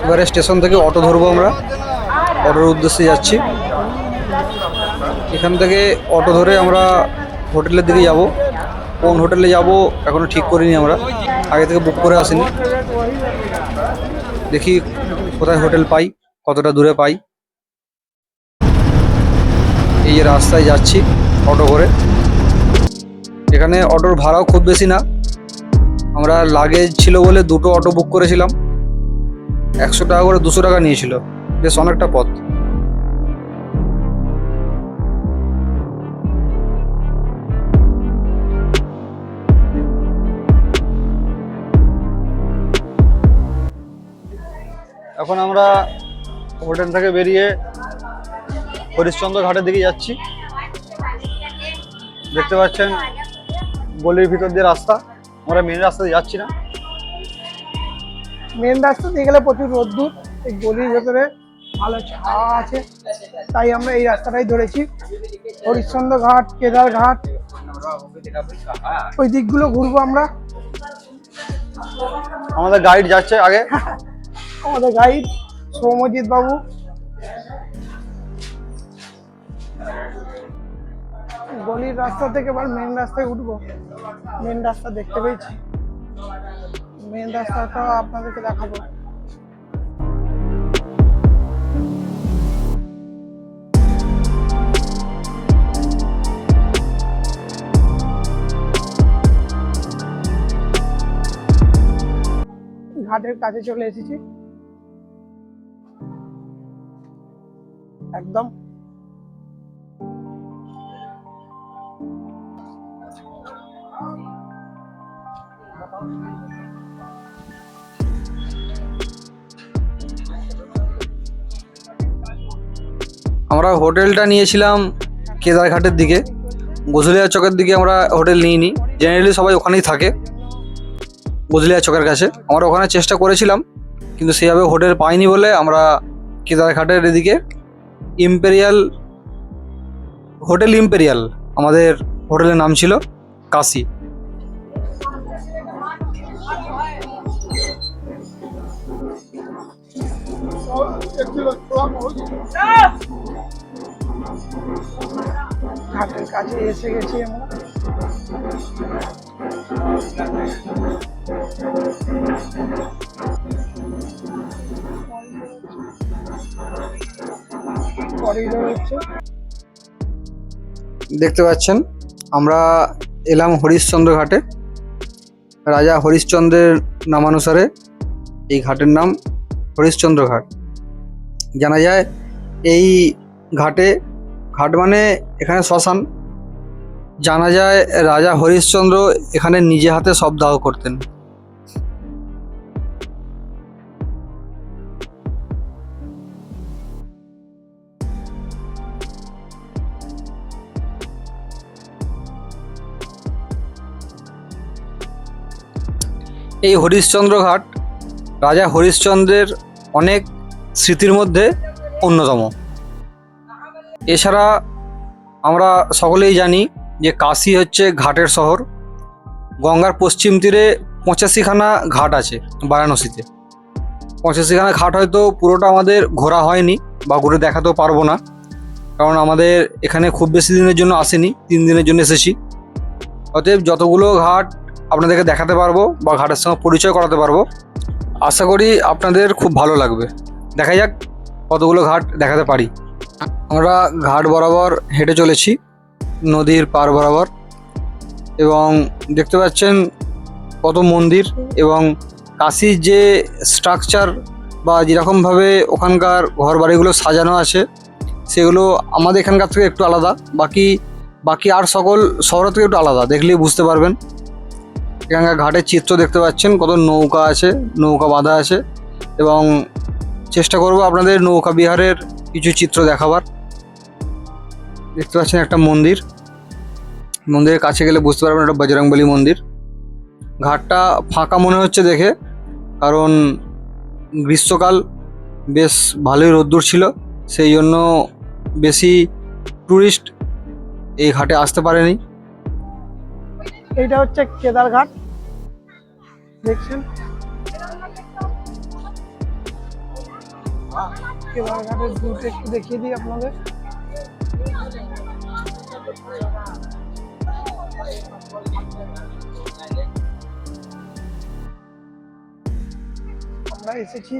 এবারে স্টেশন থেকে অটো ধরবো আমরা, অটোর উদ্দেশ্যে যাচ্ছি। এখান থেকে অটো ধরে আমরা হোটেলের দিকে যাব। কোন হোটেলে যাব এখনো ঠিক করিনি, আমরা আগে থেকে বুক করে আসিনি। দেখি কোথায় হোটেল পাই, কতটা দূরে পাই। এই যে রাস্তায় যাচ্ছি অটো করে। এখানে অটোর ভাড়াও খুব বেশি না, আমরা লাগেজ ছিল বলে দুটো অটো বুক করেছিলাম। 100 টাকা করে 200 টাকা নিয়েছিল, বেশ অনেকটা পথ। এখন আমরা হোটেল থেকে বেরিয়ে হরিশ্চন্দ্র ঘাটের দিকে যাচ্ছি। দেখতে পাচ্ছেন গলির ভিতর দিয়ে রাস্তা, আমরা মেন রাস্তা দিয়ে যাচ্ছি না। মেন রাস্তা দিয়ে গেলে প্রচুর রোদ্দুর, এই গলির ভেতরে ভালো ছায়া আছে, তাই আমরা এই রাস্তাটাই ধরেছি। হরিশ্চন্দ্র ঘাট, কেদার ঘাট, ওই দিকগুলো ঘুরবো আমরা। আমাদের গাইড যাচ্ছে আগে, আমাদের গাইড সৌম্যজিৎ বাবু। গলির রাস্তা থেকে এবার মেন রাস্তায় উঠবো। মেন রাস্তা দেখতে পেয়েছি, মেন রাস্তাটা আপনাদেরকে দেখাবো। ঘাটের কাছে চলে এসেছি একদম। আমরা হোটেলটা নিয়েছিলাম কেদারঘাটের দিকে, গজলিয়া চকের দিকে আমরা হোটেল নিইনি। জেনারেলি সবাই ওখানেই থাকে, গজলিয়া চকের কাছে। আমরা ওখানে চেষ্টা করেছিলাম, কিন্তু সেভাবে হোটেল পাইনি বলে আমরা কেদারঘাটের এদিকে ইম্পেরিয়াল হোটেল, ইম্পেরিয়াল আমাদের হোটেলের নাম ছিল, কাশি। ঘাটের কাছে এসে গেছি আমরা। দেখতে পাচ্ছেন আমরা এলাম হরিশ্চন্দ্র ঘাটে। রাজা হরিশ্চন্দ্রের নামানুসারে এই ঘাটের নাম হরিশ্চন্দ্র ঘাট। জানা যায় এই ঘাটে, ঘাট মানে এখানে শ্মশান, জানা যায় রাজা হরিশ্চন্দ্র এখানে নিজে হাতে শবদাহ করতেন। এই হরিশ্চন্দ্র ঘাট রাজা হরিশ্চন্দ্রের অনেক স্মৃতির মধ্যে অন্যতম। এছাড়া আমরা সকলেই জানি যে কাশী হচ্ছে ঘাটের শহর। গঙ্গার পশ্চিম তীরে 85খানা ঘাট আছে বারাণসীতে। 85খানা ঘাট হয়তো পুরোটা আমাদের ঘোরা হয়নি বা ঘুরে দেখাতেও পারবো না, কারণ আমাদের এখানে খুব বেশি দিনের জন্য আসেনি, 3 দিনের জন্য এসেছি। অতএব যতগুলো ঘাট আপনাদেরকে দেখাতে পারবো বা ঘাটের সঙ্গে পরিচয় করাতে পারবো, আশা করি আপনাদের খুব ভালো লাগবে। দেখা যাক কতগুলো ঘাট দেখাতে পারি। আমরা ঘাট বরাবর হেঁটে চলেছি, নদীর পার বরাবর, এবং দেখতে পাচ্ছেন কত মন্দির এবং কাশীর যে স্ট্রাকচার বা যেরকমভাবে ওখানকার ঘর বাড়িগুলো সাজানো আছে, সেগুলো আমাদের এখানকার থেকে একটু আলাদা। বাকি আর সকল শহরের থেকে একটু আলাদা, দেখলেই বুঝতে পারবেন। এখানকার ঘাটের চিত্র দেখতে পাচ্ছেন, কত নৌকা আছে, নৌকা বাঁধা আছে, এবং চেষ্টা করব আপনাদের নৌকা বিহারের কিছু চিত্র দেখাবার। দেখতে পাচ্ছেন একটা মন্দির, মন্দিরের কাছে গেলে বুঝতে পারবেন এটা বজরংবলী মন্দির। ঘাটটা ফাঁকা মনে হচ্ছে দেখে, কারণ গ্রীষ্মকাল, বেশ ভালোই রোদ্দুর ছিল, সেই জন্য বেশি ট্যুরিস্ট এই ঘাটে আসতে পারেনি। এইটা হচ্ছে কেদার ঘাট, দেখছেন। কেদারঘাটের ভিউটা একটু দেখিয়ে দিই আপনাদের। আমরা এসেছি,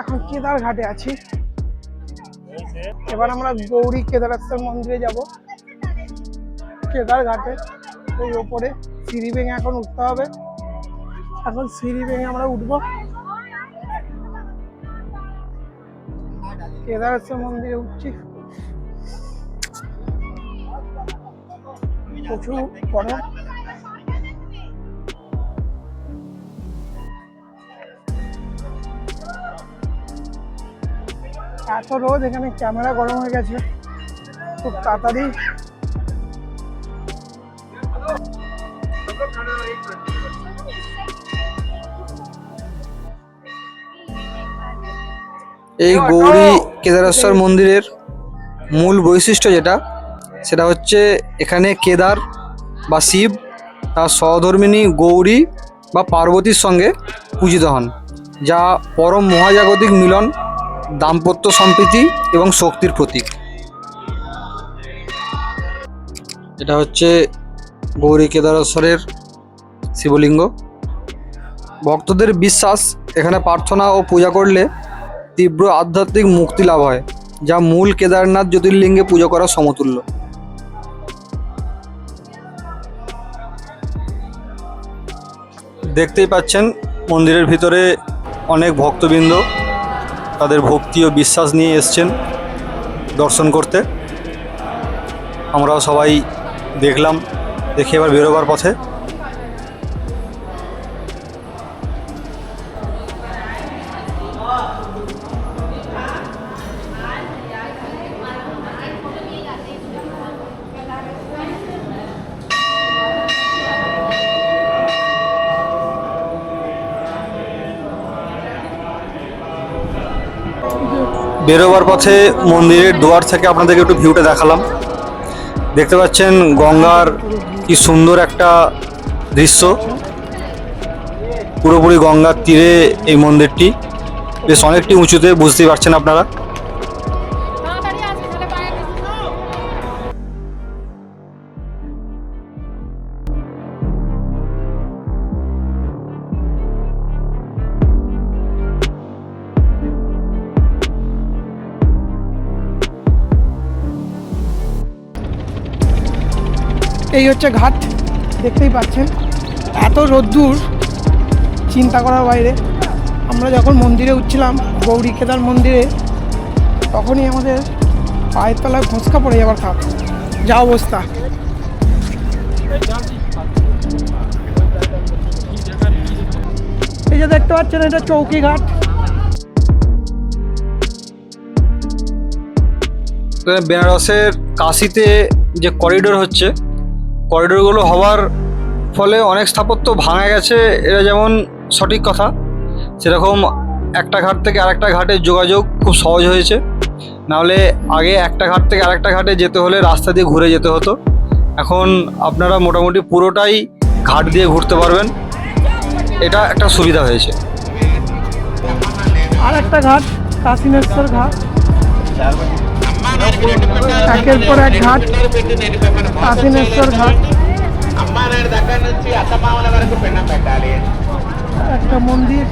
এখন কেদারঘাটে আছি। এবার আমরা গৌরী কেদারেশ্বর মন্দিরে যাব। কেদারঘাটে এই ওপরে সিঁড়ি ভেঙে এখন উঠতে হবে। এখন সিঁড়ি ভেঙে আমরা উঠবো। কেদারেশ্বর মন্দিরে উঠছি, প্রচুর গরম। এত রোদ, এখানে ক্যামেরা গরম হয়ে গেছে খুব তাড়াতাড়ি। এই গৌরী কেদারেশ্বর মন্দিরের মূল বৈশিষ্ট্য যেটা, সেটা হচ্ছে এখানে কেদার বা শিব তার সহধর্মিণী গৌরী বা পার্বতীর সঙ্গে পূজিত হন, যা পরম মহাজাগতিক মিলন, দাম্পত্য সম্প্রীতি এবং শক্তির প্রতীক। এটা হচ্ছে গৌরী কেদারেশ্বরের শিবলিঙ্গ। ভক্তদের বিশ্বাস, এখানে প্রার্থনা ও পূজা করলে তীব্র আধ্যাত্মিক মুক্তি লাভ হয়, যা মূল কেদারনাথ জ্যোতির্লিঙ্গে পুজো করার সমতুল্য। দেখতেই পাচ্ছেন মন্দিরের ভিতরে অনেক ভক্তবৃন্দ তাদের ভক্তি ও বিশ্বাস নিয়ে এসছেন দর্শন করতে। আমরাও সবাই দেখলাম, দেখে এবার বেরোবার পথে। বেরোবার পথে মন্দিরের দুয়ার থেকে আপনাদেরকে একটু ভিউটা দেখালাম। দেখতে পাচ্ছেন গঙ্গার কি সুন্দর একটা দৃশ্য, পুরোপুরি গঙ্গার তীরে এই মন্দিরটি, বেশ অনেকটি উঁচুতে, বুঝতেই পারছেন আপনারা। এই হচ্ছে ঘাট, দেখতেই পাচ্ছেন। এত রোদ্দুর চিন্তা করার বাইরে। আমরা যখন মন্দিরে উঠছিলাম গৌরী কেদার মন্দিরে, তখনই আমাদের পায়ের তলায় ঘোঁচকা পড়ে যাবার থাক, যা অবস্থা। এই যে দেখতে পাচ্ছেন, এটা চৌকি ঘাট। বেনারসের কাশিতে যে করিডোর হচ্ছে, করিডোরগুলো হওয়ার ফলে অনেক স্থাপত্য ভাঙা গেছে, এটা যেমন সঠিক কথা, সেরকম একটা ঘাট থেকে আরেকটা ঘাটের যোগাযোগ খুব সহজ হয়েছে। নাহলে আগে একটা ঘাট থেকে আরেকটা ঘাটে যেতে হলে রাস্তা দিয়ে ঘুরে যেতে হতো। এখন আপনারা মোটামুটি পুরোটাই ঘাট দিয়ে ঘুরতে পারবেন, এটা একটা সুবিধা হয়েছে। আর একটা ঘাট, কাশিনেশ্বর ঘাট, একের পর এক ঘাট, কাশিনেশ্বর ঘাট। একটা মন্দির।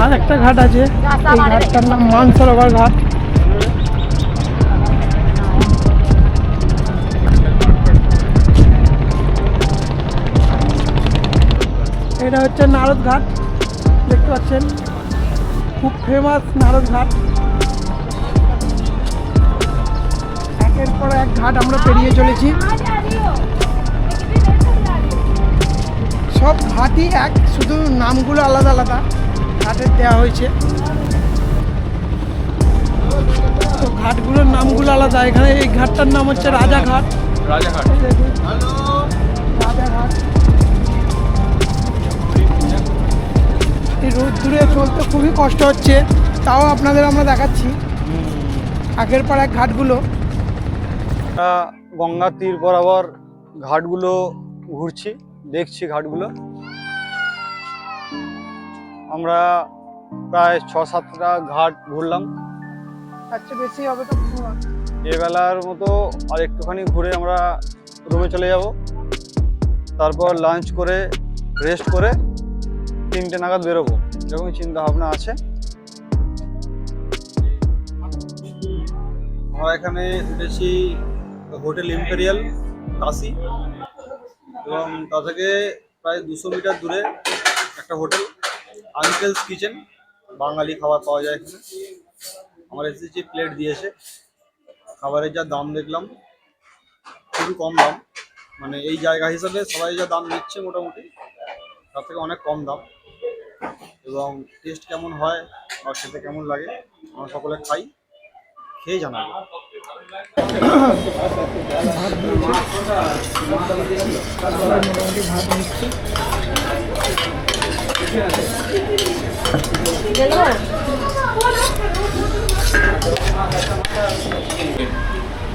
আর একটা ঘাট আছে, এই ঘাটটার নাম মানসরোবর ঘাট। এটা হচ্ছে নারদ ঘাট, দেখতে পাচ্ছেন, খুব ফেমাস নারদ ঘাট। একের পর এক ঘাট আমরা পেরিয়ে চলেছি। সব ঘাটই এক, শুধু নামগুলো আলাদা আলাদা ঘাটের দেওয়া হয়েছে। তো ঘাটগুলোর নামগুলো আলাদা। এখানে এই ঘাটটার নাম হচ্ছে রাজাঘাট। রাজাঘাট এই রোদ দূরে চলতে খুবই কষ্ট হচ্ছে, তাও আপনাদের আমরা দেখাচ্ছি। আগের পর এক ঘাটগুলো। আমরা গঙ্গার তীর বরাবর ঘাটগুলো ঘুরছি, দেখছি ঘাটগুলো। আমরা প্রায় 6-7টা ঘাট ঘুরলাম। তার চেয়ে বেশি হবে তো এ বেলার মতো আর একটুখানি ঘুরে আমরা রুমে চলে যাব। তারপর লাঞ্চ করে রেস্ট করে 3টে নাগাদ বেরোবো, এরকম চিন্তা ভাবনা আছে। আমরা এখানে উঠেছি হোটেল ইম্পেরিয়াল কাশি, এবং তা থেকে প্রায় 200 মিটার দূরে একটা হোটেল আঙ্কেলস কিচেন, বাঙালি খাবার পাওয়া যায় এখানে। আমার এসেছি, প্লেট দিয়েছে। খাবারের যা দাম দেখলাম খুবই কম দাম, মানে এই জায়গা হিসাবে সবাই যা দাম নিচ্ছে মোটামুটি তার থেকে অনেক কম দাম। এবং টেস্ট কেমন হয় বা খেতে কেমন লাগে আমরা সকলে খাই, খেয়ে জানাবো। মোটামুটি ভাত নিচ্ছি।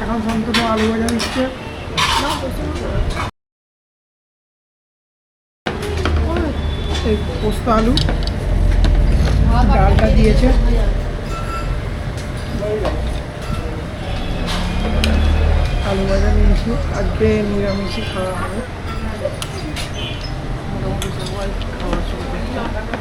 এখন সম্পূর্ণ আলু ভাজা দিচ্ছে। এই পোস্ত আলু, ডালটা দিয়েছে। আলু ভাজা নিয়েছি, আজকে নিরামিষই খাওয়া হবে। মোটামুটি সবাই খাওয়া শুরু করছে।